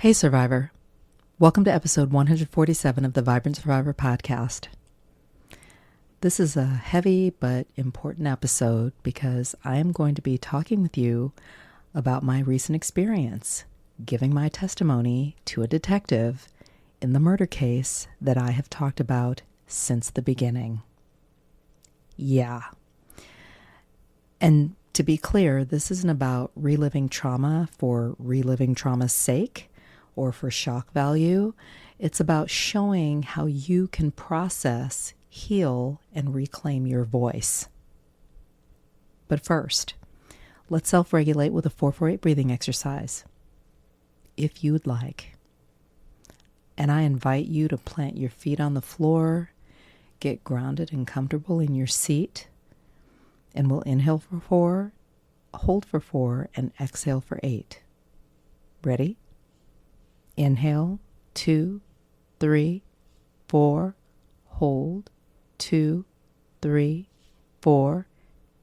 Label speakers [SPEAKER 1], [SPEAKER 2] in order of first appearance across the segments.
[SPEAKER 1] Hey, Survivor. Welcome to episode 147 of the Vibrant Survivor podcast. This is a heavy but important episode because I am going to be talking with you about my recent experience giving my testimony to a detective in the murder case that I have talked about since the beginning. Yeah. And to be clear, this isn't about reliving trauma for reliving trauma's sake or for shock value. It's about showing how you can process, heal, and reclaim your voice. But first, let's self-regulate with a 448 breathing exercise, if you would like. And I invite you to plant your feet on the floor, get grounded and comfortable in your seat, and we'll inhale for 4, hold for 4, and exhale for 8. Ready? Inhale, 2, 3, 4, hold, 2, 3, 4,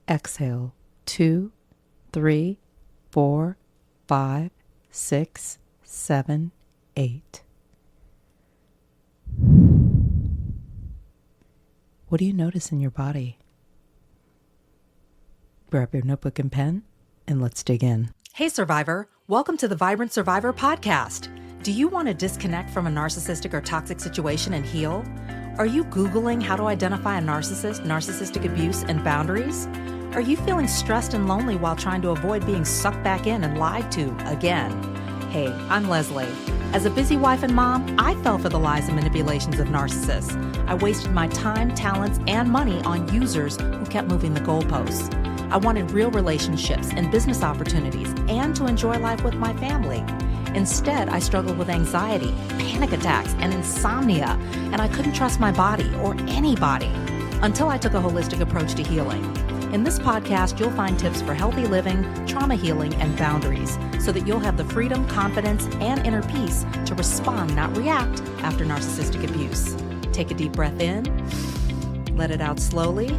[SPEAKER 1] exhale, 2, 3, 4, 5, 6, 7, 8. What do you notice in your body? Grab your notebook and pen, and let's dig in. Hey, Survivor. Welcome to the Vibrant Survivor podcast. Do you want to disconnect from a narcissistic or toxic situation and heal? Are you Googling how to identify a narcissist, narcissistic abuse, and boundaries? Are you feeling stressed and lonely while trying to avoid being sucked back in and lied to again? Hey, I'm Lesley. As a busy wife and mom, I fell for the lies and manipulations of narcissists. I wasted my time, talents, and money on users who kept moving the goalposts. I wanted real relationships and business opportunities and to enjoy life with my family. Instead, I struggled with anxiety, panic attacks, and insomnia, and I couldn't trust my body or anybody until I took a holistic approach to healing. In this podcast, you'll find tips for healthy living, trauma healing, and boundaries so that you'll have the freedom, confidence, and inner peace to respond, not react, after narcissistic abuse. Take a deep breath in, let it out slowly,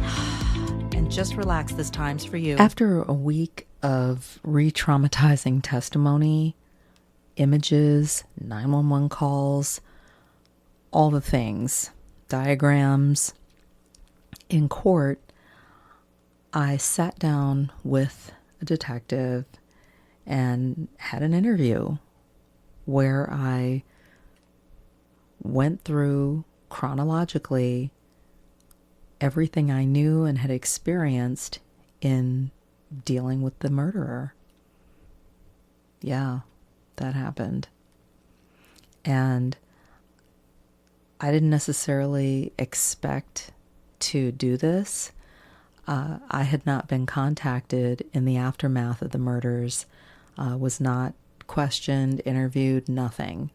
[SPEAKER 1] and just relax. This time's for you. After a week of re-traumatizing testimony, images, 911 calls, all the things, diagrams, in court, I sat down with a detective and had an interview where I went through chronologically everything I knew and had experienced in dealing with the murderer. Yeah, that happened. And I didn't necessarily expect to do this. I had not been contacted in the aftermath of the murders, was not questioned, interviewed, nothing.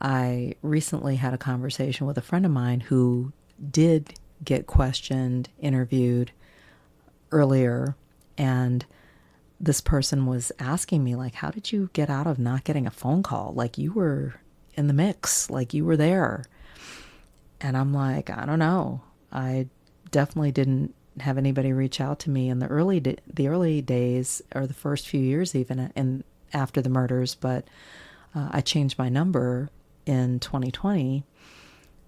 [SPEAKER 1] I recently had a conversation with a friend of mine who did get questioned, interviewed earlier, and this person was asking me, like, how did you get out of not getting a phone call? Like, you were in the mix, like you were there. And I'm like, I don't know. I definitely didn't have anybody reach out to me in the early days, or the first few years even, and after the murders. But I changed my number in 2020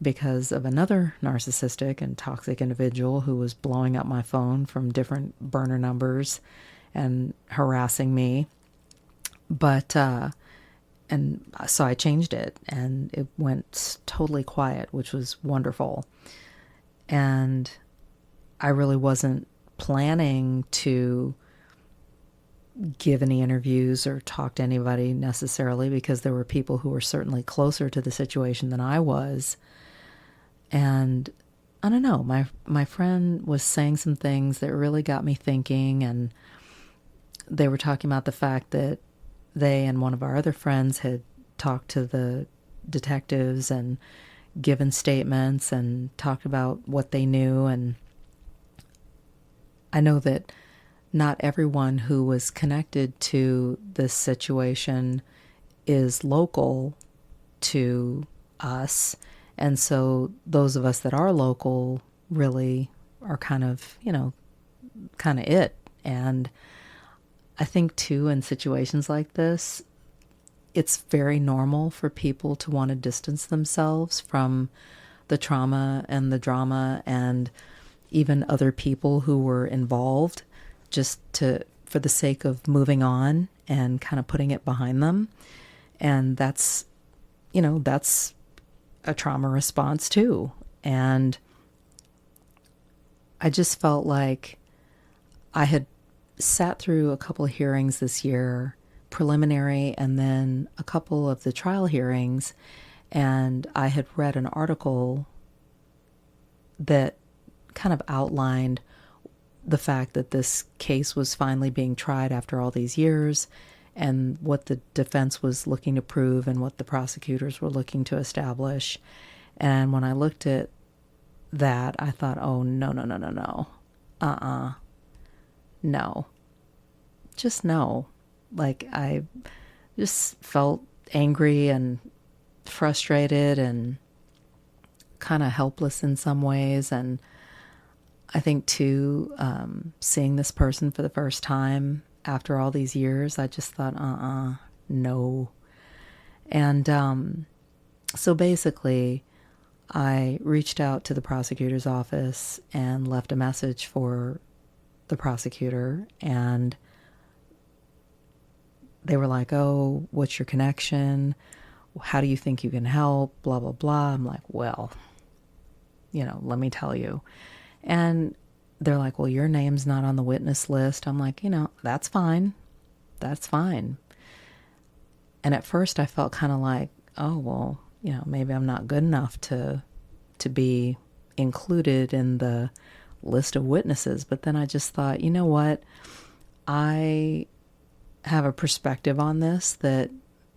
[SPEAKER 1] because of another narcissistic and toxic individual who was blowing up my phone from different burner numbers and harassing me. But, and so I changed it, and it went totally quiet, which was wonderful. And I really wasn't planning to give any interviews or talk to anybody necessarily, because there were people who were certainly closer to the situation than I was. And I don't know, my friend was saying some things that really got me thinking, and they were talking about the fact that they and one of our other friends had talked to the detectives and given statements and talked about what they knew. And I know that not everyone who was connected to this situation is local to us. And so those of us that are local really are kind of it. And I think too, in situations like this, it's very normal for people to want to distance themselves from the trauma and the drama and even other people who were involved, just for the sake of moving on and kind of putting it behind them. And that's a trauma response too. And I just felt like I had sat through a couple of hearings this year, preliminary, and then a couple of the trial hearings, and I had read an article that kind of outlined the fact that this case was finally being tried after all these years, and what the defense was looking to prove and what the prosecutors were looking to establish. And when I looked at that, I thought, oh, no. No. Just no. Like, I just felt angry and frustrated and kind of helpless in some ways. And I think, too, seeing this person for the first time after all these years, I just thought, no. And so basically, I reached out to the prosecutor's office and left a message for the prosecutor, and they were like, oh, what's your connection? How do you think you can help? Blah, blah, blah. I'm like, well, let me tell you. And they're like, well, your name's not on the witness list. I'm like, that's fine. That's fine. And at first I felt kind of like, oh, well, maybe I'm not good enough to be included in the list of witnesses. But then I just thought, you know what? I have a perspective on this that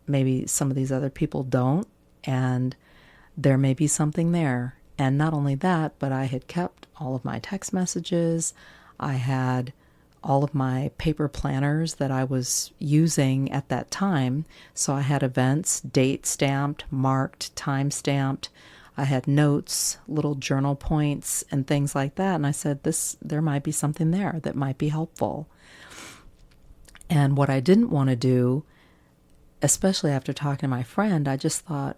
[SPEAKER 1] maybe some of these other people don't, and there may be something there. And not only that, but I had kept all of my text messages. I had all of my paper planners that I was using at that time. So I had events, date stamped, marked, time stamped. I had notes, little journal points, and things like that. And I said, there might be something there that might be helpful. And what I didn't want to do, especially after talking to my friend, I just thought,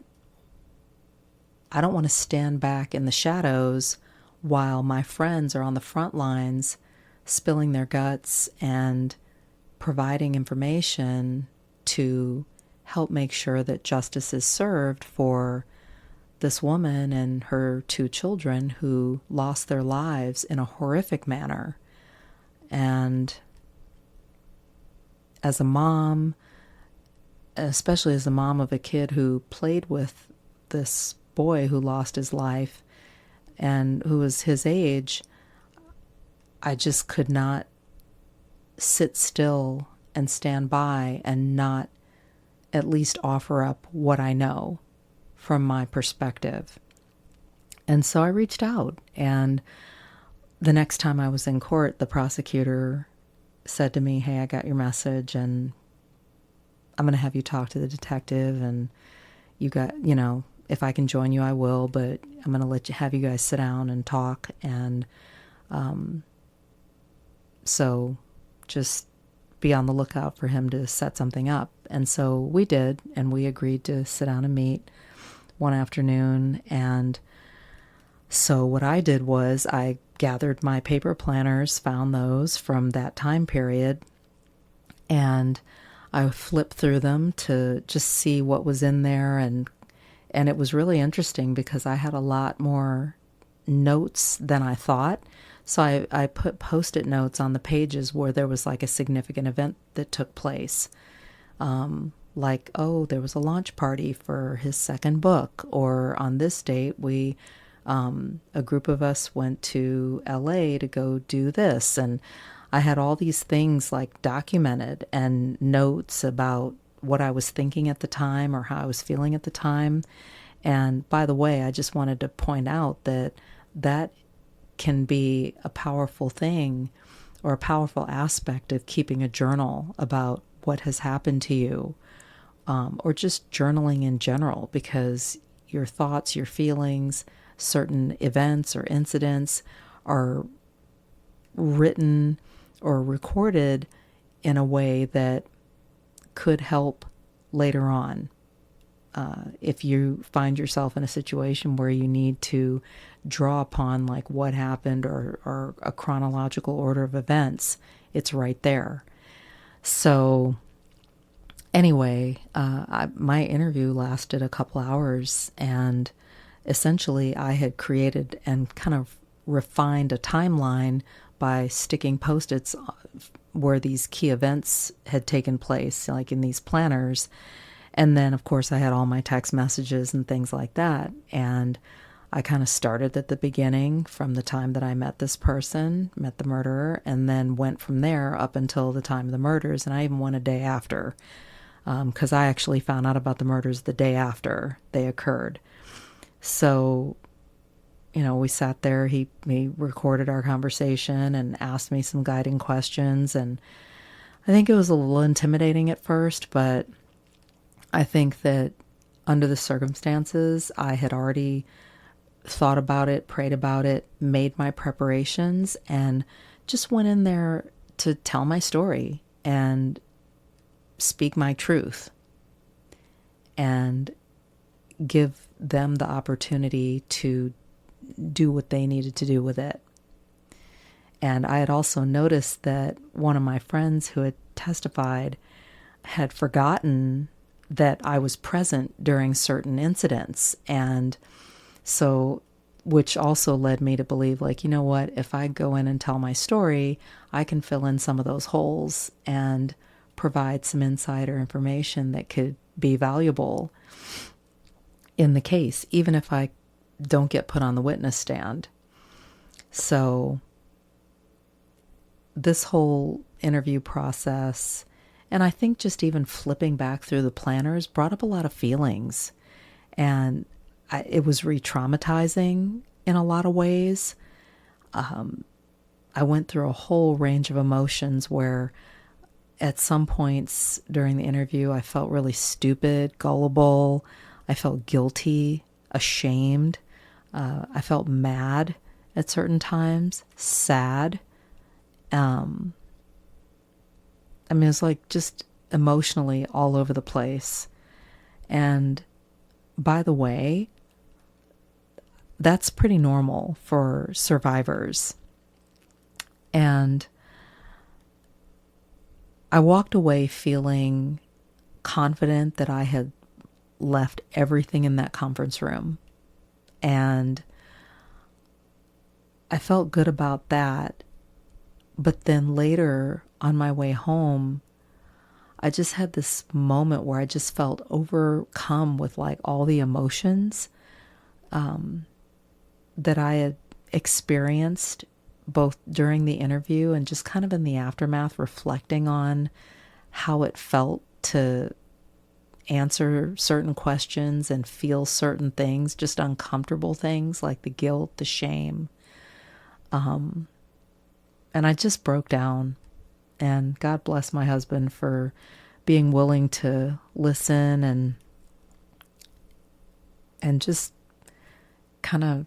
[SPEAKER 1] I don't want to stand back in the shadows while my friends are on the front lines spilling their guts and providing information to help make sure that justice is served for this woman and her 2 children who lost their lives in a horrific manner. And as a mom, especially as the mom of a kid who played with this boy who lost his life and who was his age, I just could not sit still and stand by and not at least offer up what I know from my perspective. And so I reached out, and the next time I was in court, the prosecutor said to me, hey, I got your message, and I'm going to have you talk to the detective, and if I can join you, I will, but I'm going to have you guys sit down and talk. And so just be on the lookout for him to set something up. And so we did, and we agreed to sit down and meet one afternoon. And so what I did was I gathered my paper planners, found those from that time period, and I flipped through them to just see what was in there. And it was really interesting because I had a lot more notes than I thought. So I put Post-it notes on the pages where there was like a significant event that took place. Like, oh, there was a launch party for his second book, or on this date, a group of us went to LA to go do this. And I had all these things like documented and notes about what I was thinking at the time or how I was feeling at the time. And by the way, I just wanted to point out that can be a powerful thing or a powerful aspect of keeping a journal about what has happened to you, or just journaling in general, because your thoughts, your feelings, certain events or incidents are written or recorded in a way that could help later on. If you find yourself in a situation where you need to draw upon like what happened or a chronological order of events, it's right there. So anyway, my interview lasted a couple hours, and essentially I had created and kind of refined a timeline by sticking Post-its where these key events had taken place, like in these planners. And then, of course, I had all my text messages and things like that. And I kind of started at the beginning from the time that I met this person, met the murderer, and then went from there up until the time of the murders. And I even went a day after, because I actually found out about the murders the day after they occurred. So, we sat there, he recorded our conversation and asked me some guiding questions. And I think it was a little intimidating at first, but I think that under the circumstances, I had already thought about it, prayed about it, made my preparations, and just went in there to tell my story and speak my truth and give them the opportunity to do what they needed to do with it. And I had also noticed that one of my friends who had testified had forgotten that I was present during certain incidents. And so, which also led me to believe, like, you know what, if I go in and tell my story, I can fill in some of those holes and provide some insider information that could be valuable in the case, even if I don't get put on the witness stand. So this whole interview process, and I think just even flipping back through the planners, brought up a lot of feelings. And it was re-traumatizing in a lot of ways. I went through a whole range of emotions where at some points during the interview, I felt really stupid, gullible. I felt guilty, ashamed. I felt mad at certain times, sad. It was like just emotionally all over the place. And by the way, that's pretty normal for survivors. And I walked away feeling confident that I had left everything in that conference room. And I felt good about that. But then later on my way home, I just had this moment where I just felt overcome with like all the emotions that I had experienced both during the interview and just kind of in the aftermath, reflecting on how it felt to answer certain questions and feel certain things, just uncomfortable things like the guilt, the shame. And I just broke down, and God bless my husband for being willing to listen and just kind of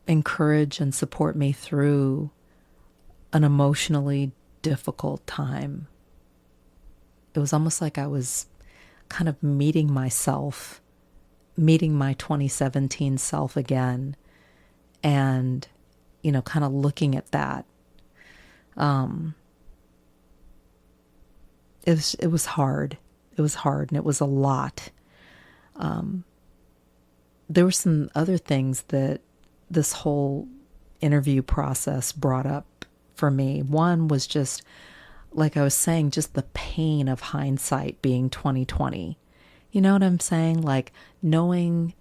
[SPEAKER 1] encourage and support me through an emotionally difficult time. It was almost like I was kind of meeting myself, meeting my 2017 self again, and, kind of looking at that. It was hard. It was hard, and it was a lot. There were some other things that this whole interview process brought up for me. One was just, like I was saying, just the pain of hindsight being 2020. You know what I'm saying? Like knowing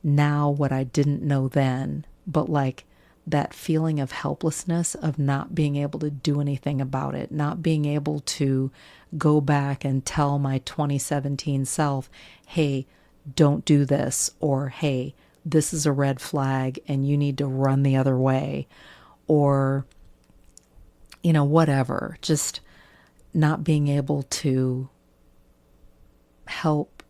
[SPEAKER 1] now what I didn't know then, but like that feeling of helplessness of not being able to do anything about it, not being able to go back and tell my 2017 self, hey, don't do this, or hey, this is a red flag and you need to run the other way, or, whatever. Just not being able to help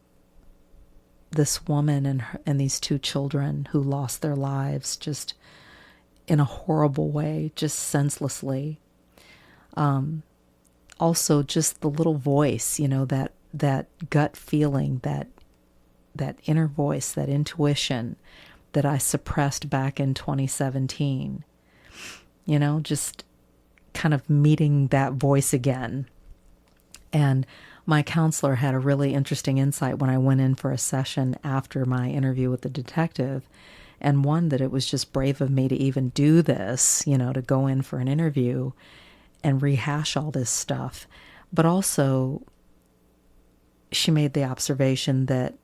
[SPEAKER 1] this woman and these two children who lost their lives just in a horrible way, just senselessly. Also, just the little voice, that gut feeling, that inner voice, that intuition that I suppressed back in 2017. Just kind of meeting that voice again. And my counselor had a really interesting insight when I went in for a session after my interview with the detective, and one, that it was just brave of me to even do this, to go in for an interview and rehash all this stuff. But also, she made the observation that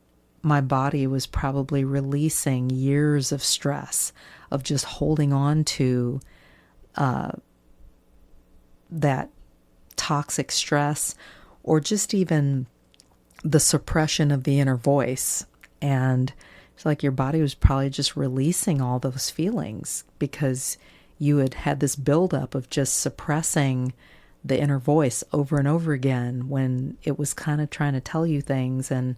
[SPEAKER 1] my body was probably releasing years of stress, of just holding on to that toxic stress, or just even the suppression of the inner voice. And it's like your body was probably just releasing all those feelings because you had had this buildup of just suppressing the inner voice over and over again when it was kind of trying to tell you things, and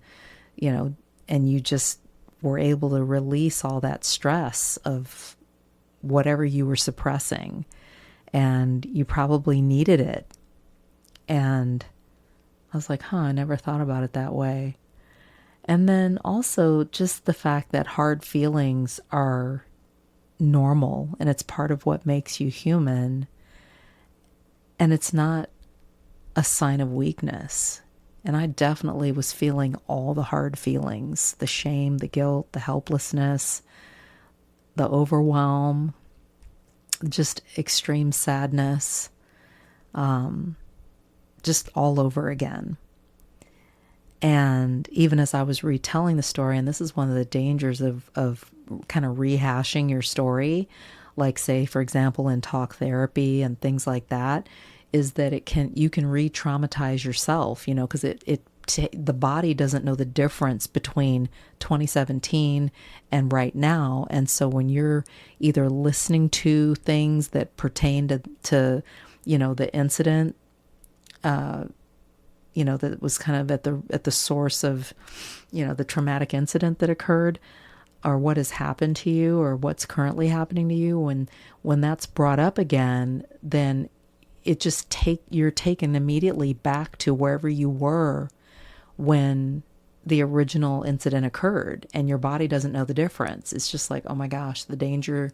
[SPEAKER 1] you just were able to release all that stress of whatever you were suppressing, and you probably needed it. And I was like, I never thought about it that way. And then also just the fact that hard feelings are normal and it's part of what makes you human. And it's not a sign of weakness. And I definitely was feeling all the hard feelings, the shame, the guilt, the helplessness, the overwhelm, just extreme sadness, just all over again. And even as I was retelling the story, and this is one of the dangers of kind of rehashing your story, like say, for example, in talk therapy and things like that, is that you can re-traumatize yourself, because the body doesn't know the difference between 2017 and right now. And so when you're either listening to things that pertain to the incident, that was kind of at the source of, the traumatic incident that occurred, or what has happened to you, or what's currently happening to you. When that's brought up again, then it just you're taken immediately back to wherever you were when the original incident occurred, and your body doesn't know the difference. It's just like, oh my gosh, the danger,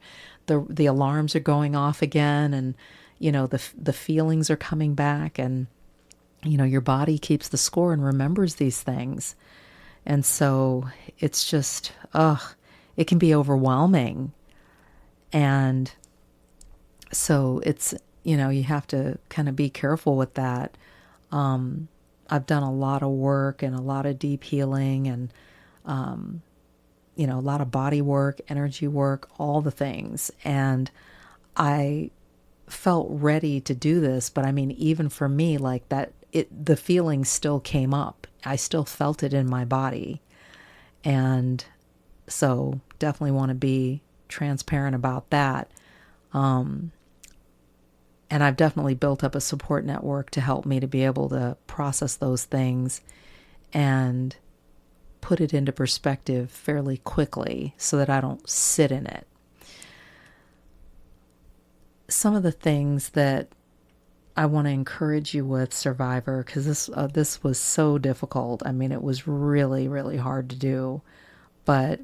[SPEAKER 1] the alarms are going off again, and the feelings are coming back, and your body keeps the score and remembers these things. And so it's just, it can be overwhelming. And so it's, you have to kind of be careful with that. I've done a lot of work and a lot of deep healing and, a lot of body work, energy work, all the things. And I felt ready to do this, but I mean, even for me, like that, the feelings still came up. I still felt it in my body. And so definitely want to be transparent about that. And I've definitely built up a support network to help me to be able to process those things and put it into perspective fairly quickly so that I don't sit in it. Some of the things that I want to encourage you with, survivor, because this was so difficult. I mean, it was really, really hard to do, but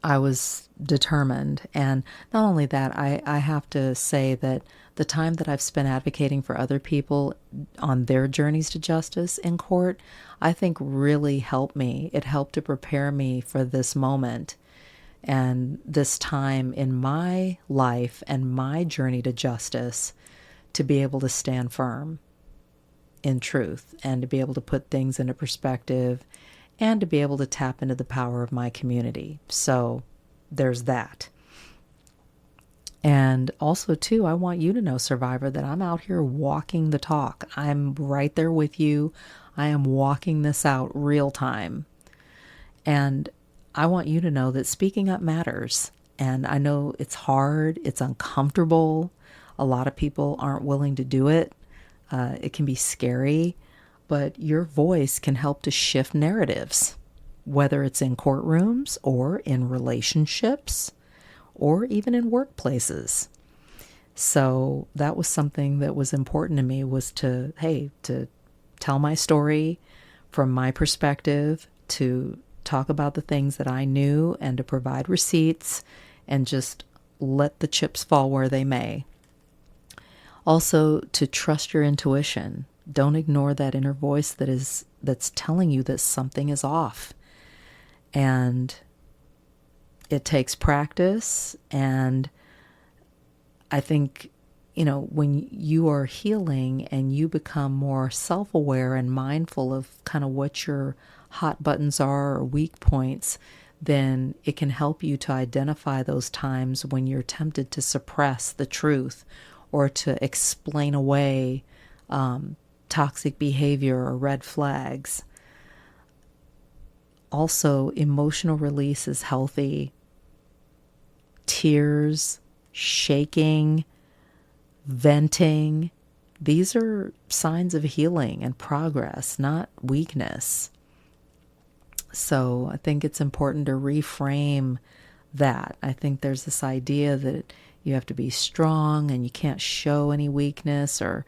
[SPEAKER 1] I was determined. And not only that, I have to say that the time that I've spent advocating for other people on their journeys to justice in court, I think really helped me. It helped to prepare me for this moment and this time in my life and my journey to justice, to be able to stand firm in truth and to be able to put things into perspective and to be able to tap into the power of my community. So there's that. And also, too, I want you to know, survivor, that I'm out here walking the talk. I'm right there with you. I am walking this out real time. And I want you to know that speaking up matters. And I know it's hard. It's uncomfortable. A lot of people aren't willing to do it. It can be scary, but your voice can help to shift narratives, whether it's in courtrooms or in relationships or even in workplaces. So that was something that was important to me, was to tell my story, from my perspective to talk about the things that I knew and to provide receipts and just let the chips fall where they may. Also, to trust your intuition. Don't ignore that inner voice that's telling you that something is off. And it takes practice, and I think, when you are healing and you become more self-aware and mindful of kind of what your hot buttons are or weak points, then it can help you to identify those times when you're tempted to suppress the truth or to explain away toxic behavior or red flags. Also, emotional release is healthy. Tears, shaking, venting, these are signs of healing and progress, not weakness. So I think it's important to reframe that. I think there's this idea that you have to be strong and you can't show any weakness or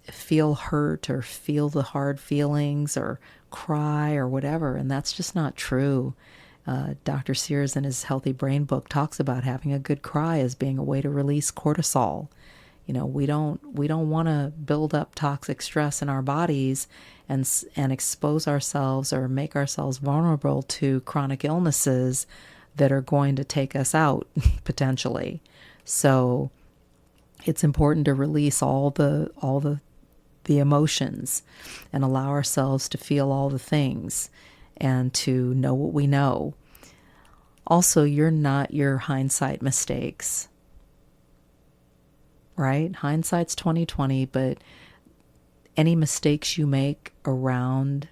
[SPEAKER 1] feel hurt or feel the hard feelings or cry or whatever. And that's just not true. Dr. Sears in his Healthy Brain book talks about having a good cry as being a way to release cortisol. We don't want to build up toxic stress in our bodies and expose ourselves or make ourselves vulnerable to chronic illnesses that are going to take us out potentially. So it's important to release all the emotions and allow ourselves to feel all the things and to know what we know. Also, you're not your hindsight mistakes, right? Hindsight's 20/20, but any mistakes you make around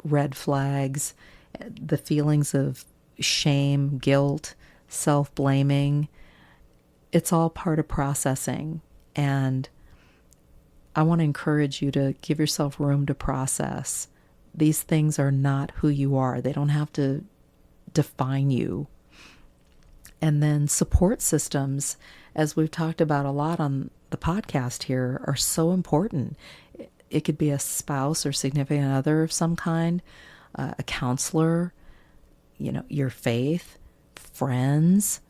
[SPEAKER 1] red flags, the feelings of shame, guilt, self-blaming, it's all part of processing. And I want to encourage you to give yourself room to process. These things are not who you are. They don't have to define you. And then support systems, as we've talked about a lot on the podcast here, are so important. It could be a spouse or significant other of some kind, a counselor, your faith, friends,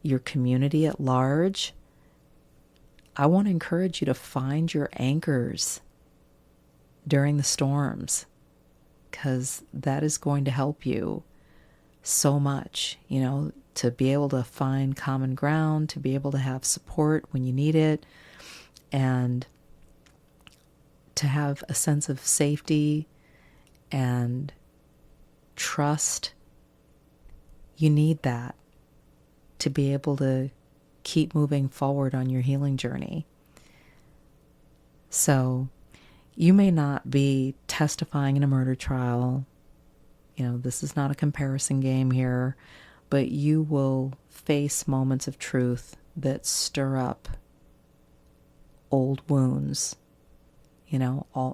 [SPEAKER 1] your community at large. I want to encourage you to find your anchors during the storms, because that is going to help you so much, to be able to find common ground, to be able to have support when you need it, and to have a sense of safety and trust. You need that to be able to keep moving forward on your healing journey. So you may not be testifying in a murder trial. This is not a comparison game here, but you will face moments of truth that stir up old wounds,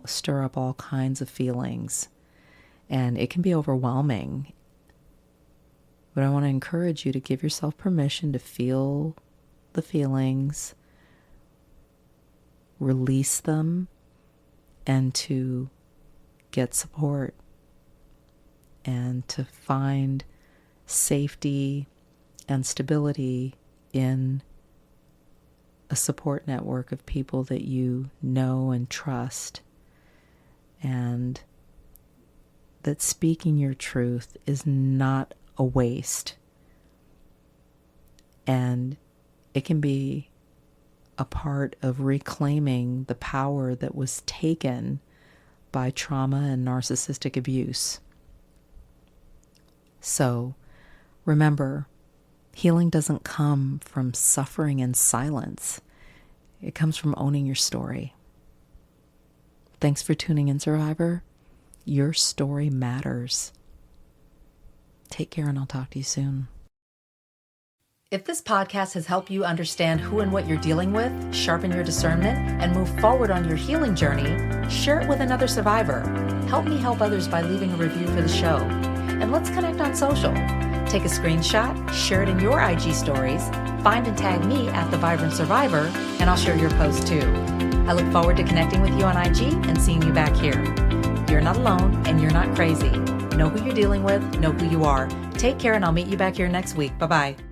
[SPEAKER 1] stir up all kinds of feelings. And it can be overwhelming. But I want to encourage you to give yourself permission to feel the feelings, release them, and to get support and to find safety and stability in a support network of people that you know and trust, and that speaking your truth is not a waste. And it can be a part of reclaiming the power that was taken by trauma and narcissistic abuse. So remember, healing doesn't come from suffering in silence. It comes from owning your story. Thanks for tuning in, Survivor. Your story matters. Take care, and I'll talk to you soon. If this podcast has helped you understand who and what you're dealing with, sharpen your discernment, and move forward on your healing journey, share it with another survivor. Help me help others by leaving a review for the show. And let's connect on social. Take a screenshot, share it in your IG stories, find and tag me at The Vibrant Survivor, and I'll share your post too. I look forward to connecting with you on IG and seeing you back here. You're not alone and you're not crazy. Know who you're dealing with, know who you are. Take care, and I'll meet you back here next week. Bye-bye.